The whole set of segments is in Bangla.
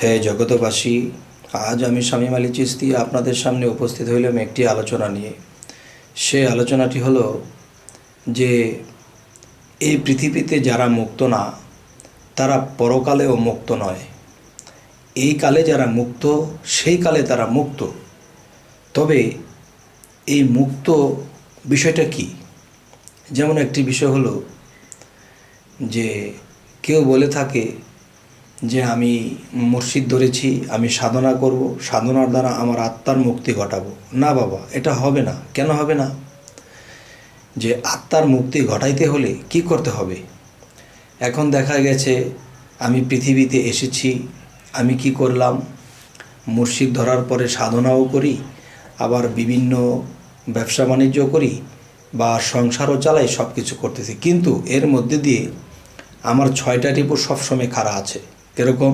হে জগতবাসী, আজ আমি শামীম আলী চিশতি আপনাদের সামনে উপস্থিত হইলাম একটি আলোচনা নিয়ে। সে আলোচনাটি হলো যে এই পৃথিবীতে যারা মুক্ত না তারা পরকালেও মুক্ত নয়। এই কালে যারা মুক্ত সেই কালে তারা মুক্ত। তবে এই মুক্ত বিষয়টা কি? যেমন একটি বিষয় হলো যে কেউ বলে থাকে যে আমি মুর্শিদ ধরেছি, আমি সাধনা করব, সাধনার দ্বারা আমার আত্মার মুক্তি ঘটাবো। না বাবা, এটা হবে না। কেন হবে না? যে আত্মার মুক্তি ঘটাইতে হলে কি করতে হবে? এখন দেখা গেছে আমি পৃথিবীতে এসেছি, আমি কি করলাম? মুর্শিদ ধরার পরে সাধনাও করি, আবার বিভিন্ন ব্যবসা বাণিজ্য করি বা সংসারও চালাই, সব কিছু করতেছি, কিন্তু এর মধ্যে দিয়ে আমার 6টা রিপু সবসময় খাড়া আছে। কীরকম?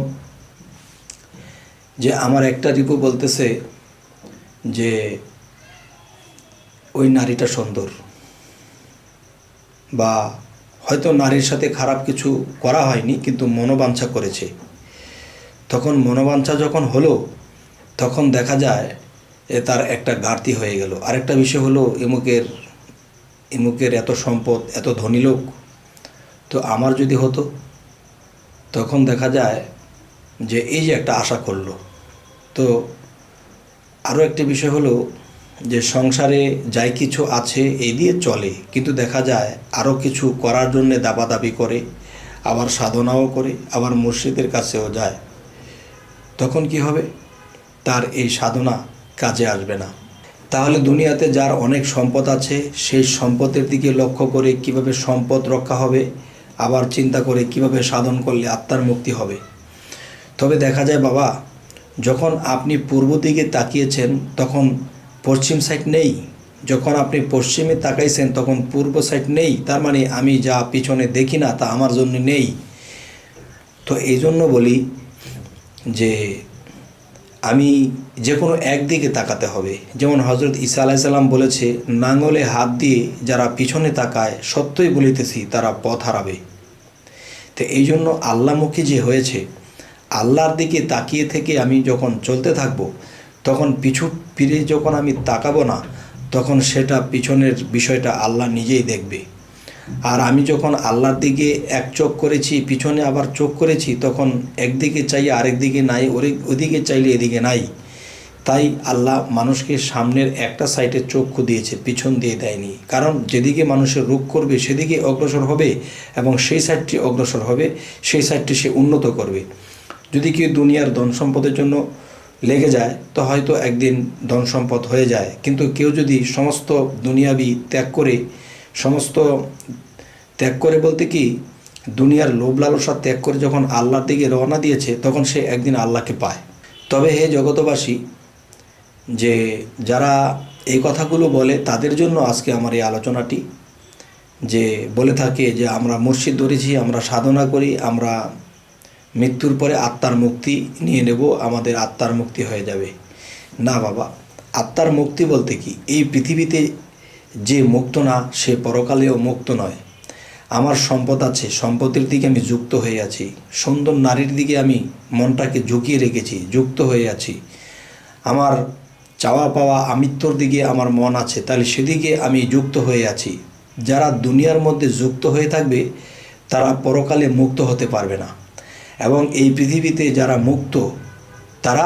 যে আমার একটা রিপু বলতেছে যে ওই নারীটা সুন্দর, বা হয়তো নারীর সাথে খারাপ কিছু করা হয়নি কিন্তু মনোবাঞ্ছা করেছে। তখন মনোবাঞ্ছা যখন হলো তখন দেখা যায় তার একটা ঘাটতি হয়ে গেল। আরেকটা বিষয় হলো এমুকের এত সম্পদ, এত ধনী লোক, তো আমার যদি হতো। তখন দেখা যায় যে এই যে একটা আশা করলো। তো আরও একটি বিষয় হলো যে সংসারে যাই কিছু আছে এই দিয়ে চলে, কিন্তু দেখা যায় আরও কিছু করার জন্যে দাবাদাবি করে, আবার সাধনাও করে, আবার মুর্শিদের কাছেও যায়। তখন কি হবে? তার এই সাধনা কাজে আসবে না। তাহলে দুনিয়াতে যার অনেক সম্পদ আছে সেই সম্পদের দিকে লক্ষ্য করে কিভাবে সম্পদ রক্ষা হবে, আবার চিন্তা করে কিভাবে সাধন করলে আত্মার মুক্তি হবে। তবে দেখা যায় বাবা, যখন আপনি পূর্ব দিকে তাকিয়েছেন তখন পশ্চিম সাইড নেই, যখন আপনি পশ্চিমে তাকাইছেন তখন পূর্ব সাইড নেই। তার মানে আমি যা পিছনে দেখি না তা আমার জন্য নেই। তো এই জন্য বলি যে আমি যে কোনো একদিকে তাকাতে হবে। যেমন হজরত ঈসা আলাইহিস সালাম বলেছে, নাঙলে হাত দিয়ে যারা পিছনে তাকায় সত্যই বলিতেছি তারা পথ হারাবে। তো এই জন্য আল্লাহমুখী যে হয়েছে, আল্লাহর দিকে তাকিয়ে থেকে আমি যখন চলতে থাকবো তখন পিছু ফিরে যখন আমি তাকাবো না, তখন সেটা পিছনের বিষয়টা আল্লাহ নিজেই দেখবে। আর আমি যখন আল্লাহর দিকে এক চোখ করেছি, পিছনে আবার চোখ করেছি, তখন একদিকে চাইলে আরেক দিকে নাই, ওদিকে চাইলে এদিকে নাই। তাই আল্লাহ মানুষকে সামনের একটা সাইডে চক্ষু দিয়েছে, পিছন দিয়ে দেয়নি। কারণ যেদিকে মানুষের রূপ করবে সেদিকে অগ্রসর হবে, এবং সেই সাইডটি অগ্রসর হবে, সেই সাইডটি সে উন্নত করবে। যদি কেউ দুনিয়ার ধন সম্পদের জন্য লেগে যায় তো হয়তো একদিন ধন সম্পদ হয়ে যায়, কিন্তু কেউ যদি সমস্ত দুনিয়াবি ত্যাগ করে বলতে কি, দুনিয়ার লোভ লালসা ত্যাগ করে যখন আল্লাহর দিকে রওনা দিয়েছে তখন সে একদিন আল্লাহকে পায়। তবে হে জগতবাসী, যে যারা এই কথাগুলো বলে তাদের জন্য আজকে আমার এই আলোচনাটি, যে বলে থাকে যে আমরা মুর্শিদ ধরেছি, আমরা সাধনা করি, আমরা মৃত্যুর পরে আত্মার মুক্তি নিয়ে নেব, আমাদের আত্মার মুক্তি হয়ে যাবে। না বাবা, আত্মার মুক্তি বলতে কি, এই পৃথিবীতে যে মুক্ত না সে পরকালেও মুক্ত নয়। আমার সম্পদ আছে, সম্পদের দিকে আমি যুক্ত হয়ে আছি, সুন্দর নারীর দিকে আমি মনটাকে ঝুঁকিয়ে রেখেছি, যুক্ত হয়ে আছি, আমার চাওয়া পাওয়া আমিত্বর দিকে আমার মন আছে, তাহলে সেদিকে আমি যুক্ত হয়ে আছি। যারা দুনিয়ার মধ্যে যুক্ত হয়ে থাকবে তারা পরকালে মুক্ত হতে পারবে না। এবং এই পৃথিবীতে যারা মুক্ত তারা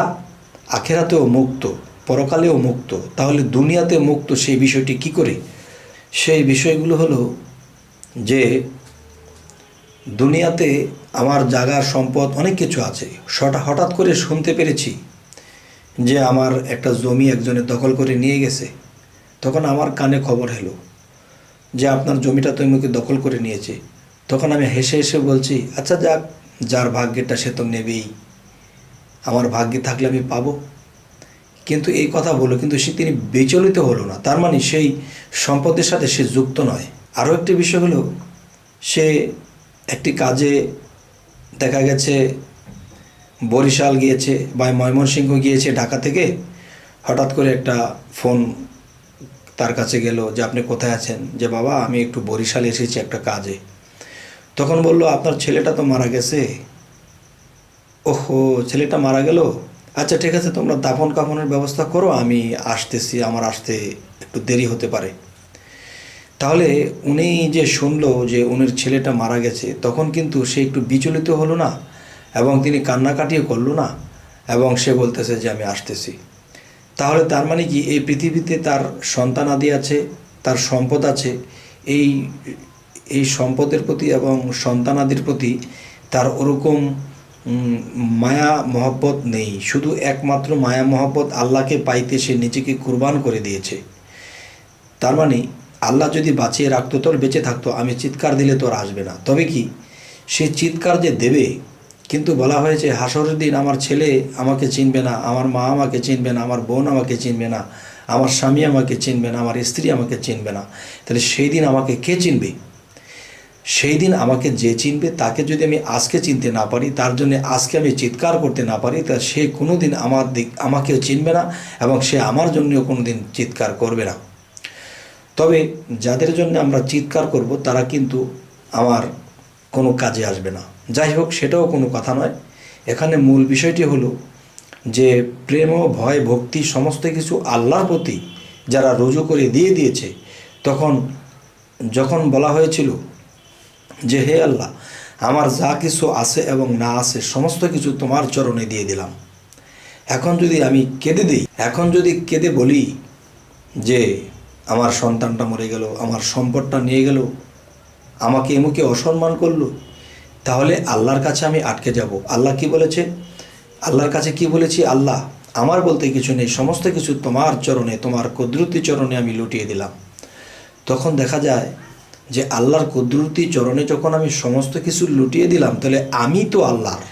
আখেরাতেও মুক্ত, পরকালেও মুক্ত। তাহলে দুনিয়াতে মুক্ত সেই বিষয়টি কি করে? সেই বিষয়গুলো হলো যে দুনিয়াতে আমার জায়গার সম্পদ অনেক কিছু আছে, হঠাৎ করে শুনতে পেরেছি যে আমার একটা জমি একজনে দখল করে নিয়ে গেছে। তখন আমার কানে খবর এলো যে আপনার জমিটা তো এমনি দখল করে নিয়েছে। তখন আমি হেসে হেসে বলছি, আচ্ছা যাক, যার ভাগ্যেটা সে তো নেবেই, আমার ভাগ্যে থাকলে আমি পাবো। কিন্তু এই কথা বলো, কিন্তু তিনি বিচলিত হলো না, তার মানে সেই সম্পদের সাথে সে যুক্ত নয়। আরও একটি বিষয় হলো, সে একটি কাজে দেখা গেছে বরিশাল গিয়েছে বা ময়মনসিংহ গিয়েছে ঢাকা থেকে, হঠাৎ করে একটা ফোন তার কাছে গেল যে আপনি কোথায় আছেন? যে বাবা আমি একটু বরিশালে এসেছি একটা কাজে। তখন বলল আপনার ছেলেটা তো মারা গেছে, ওহো, ছেলেটা মারা গেল, আচ্ছা ঠিক আছে, তোমরা দাফন কাফনের ব্যবস্থা করো, আমি আসতেছি, আমার আসতে একটু দেরি হতে পারে। তাহলে উনি যে শুনলো যে উনির ছেলেটা মারা গেছে, তখন কিন্তু সে একটু বিচলিত হলো না, এবং তিনি কান্নাকাটিও করলো না, এবং সে বলতেছে যে আমি আসতেছি। তাহলে তার মানে কি, এই পৃথিবীতে তার সন্তানাদি আছে, তার সম্পদ আছে, এই এই সম্পদের প্রতি এবং সন্তানাদির প্রতি তার ওরকম মায়া মহব্বত নেই। শুধু একমাত্র মায়া মহব্বত আল্লাহকে পাইতে সে নিজেকে কুরবান করে দিয়েছে। তার মানে আল্লাহ যদি বাঁচিয়ে রাখতো, তোর বেঁচে থাকতো, আমি চিৎকার দিলে তোর আসবে না। তবে কি, সে চিৎকার যে দেবে, কিন্তু বলা হয়েছে হাসরের দিন আমার ছেলে আমাকে চিনবে না, আমার মা আমাকে চিনবে না, আমার বোন আমাকে চিনবে না, আমার স্বামী আমাকে চিনবে না, আমার স্ত্রী আমাকে চিনবে না। তাহলে সেই দিন আমাকে কে চিনবে? সেই দিন আমাকে যে চিনবে, তাকে যদি আমি আজকে চিনতে না পারি, তার জন্য আজকে আমি চিৎকার করতে না পারি, তা সে কোনো দিন আমাকেও চিনবে না, এবং সে আমার জন্যও কোনো দিন চিৎকার করবে না। তবে যাদের জন্য আমরা চিৎকার করব, তারা কিন্তু আমার কোনো কাজে আসবে না। যাই হোক, সেটাও কোনো কথা নয়। এখানে মূল বিষয়টি হলো যে প্রেম ও ভয় ভক্তি সমস্ত কিছু আল্লাহর প্রতি যারা রুজু করে দিয়েছে, যখন বলা হয়েছিল যে হে আল্লাহ, আমার যা কিছু আছে এবং না আছে সমস্ত কিছু তোমার চরণে দিয়ে দিলাম। এখন যদি আমি কেঁদে দিই, এখন যদি কেঁদে বলি যে আমার সন্তানটা মরে গেল, আমার সম্পদটা নিয়ে গেল, আমাকে এমুকে অসম্মান করলো, তাহলে আল্লাহর কাছে আমি আটকে যাব। আল্লাহ কি বলেছে? আল্লাহর কাছে কি বলেছি? আল্লাহ, আমার বলতে কিছু নেই, সমস্ত কিছু তোমার চরণে, তোমার কুদরতি চরণে আমি লুটিয়ে দিলাম। তখন দেখা যায় যে আল্লাহর কুদরতি চরণে যখন আমি সমস্ত কিছু লুটিয়ে দিলাম, তাহলে আমি তো আল্লাহর,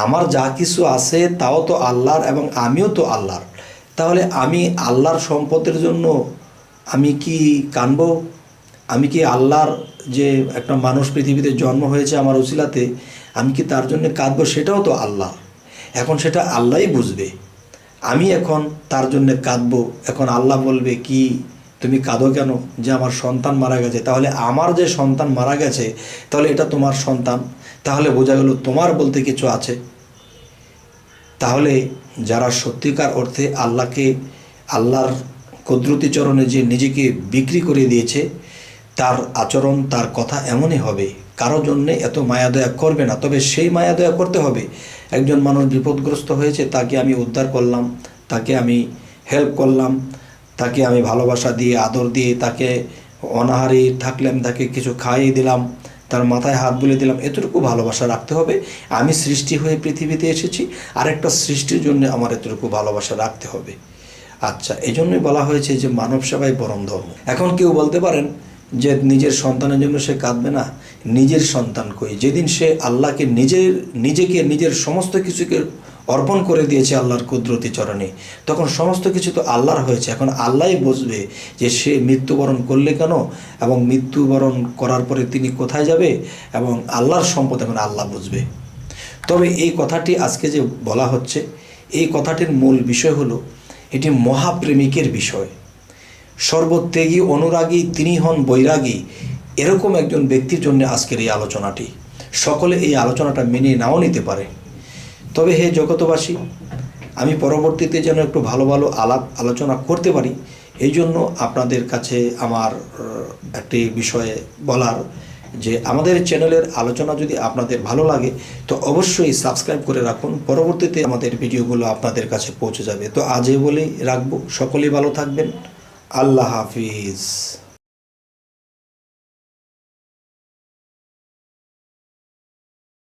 আমার যা কিছু আছে তাও তো আল্লাহর, এবং আমিও তো আল্লাহর। তাহলে আমি আল্লাহর সম্পদের জন্য আমি কি কাঁদব? আমি কি আল্লাহর যে একটা মানুষ পৃথিবীতে জন্ম হয়েছে আমার উসিলাতে, আমি কি তার জন্য কাঁদবো? সেটাও তো আল্লাহ। এখন সেটা আল্লাহই বুঝবে। আমি এখন তার জন্য কাঁদবো, এখন আল্লাহ বলবে কি তুমি কাঁদো কেন? যে আমার সন্তান মারা গেছে। তাহলে আমার যে সন্তান মারা গেছে, তাহলে এটা তোমার সন্তান, তাহলে বোঝা গেল তোমার বলতে কিছু আছে। তাহলে যারা সত্যিকার অর্থে আল্লাহর কুদরতি চরণে যে নিজেকে বিক্রি করে দিয়েছে, তার আচরণ, তার কথা এমনই হবে, কারো জন্যে এত মায়াদয়া করবে না। তবে সেই মায়াদয়া করতে হবে, একজন মানুষ বিপদগ্রস্ত হয়েছে, তাকে আমি উদ্ধার করলাম, তাকে আমি হেল্প করলাম, তাকে আমি ভালোবাসা দিয়ে, আদর দিয়ে, তাকে অনাহারি থাকলাম, তাকে কিছু খাইয়ে দিলাম, তার মাথায় হাত বুলিয়ে দিলাম, এতটুকু ভালোবাসা রাখতে হবে। আমি সৃষ্টি হয়ে পৃথিবীতে এসেছি, আরেকটা সৃষ্টির জন্য আমার এতটুকু ভালোবাসা রাখতে হবে। আচ্ছা, এই জন্যই বলা হয়েছে যে মানব সেবাই পরম ধর্ম। এখন কেউ বলতে পারেন যে নিজের সন্তানের জন্য সে কাঁদবে না। নিজের সন্তান কই? যেদিন সে আল্লাহকে নিজের সমস্ত কিছুকে অর্পণ করে দিয়েছে আল্লাহর কুদরতি চরণে, তখন সমস্ত কিছু তো আল্লাহর হয়েছে। এখন আল্লাহই বুঝবে যে সে মৃত্যুবরণ করলে কেন, এবং মৃত্যুবরণ করার পরে তিনি কোথায় যাবে, এবং আল্লাহর সম্পদ এখন আল্লাহ বুঝবে। তবে এই কথাটি আজকে যে বলা হচ্ছে, এই কথাটির মূল বিষয় হলো, এটি মহাপ্রেমিকের বিষয়। সর্বত্যাগী অনুরাগী তিনি হন বৈরাগী, এরকম একজন ব্যক্তির জন্য আজকের এই আলোচনাটি। সকলে এই আলোচনাটা মেনে নাও নিতে পারে। তবে হে জগতবাসী, আমি পরবর্তীতে যেন একটু ভালো ভালো আলোচনা করতে পারি, এই জন্য আপনাদের কাছে আমার একটি বিষয়ে বলার, যে আমাদের চ্যানেলের আলোচনা যদি আপনাদের ভালো লাগে, তো অবশ্যই সাবস্ক্রাইব করে রাখুন। পরবর্তীতে আমাদের ভিডিওগুলো আপনাদের কাছে পৌঁছে যাবে। তো আজ বলেই রাখবো, সকলেই ভালো থাকবেন। আল্লাহ হাফিজ।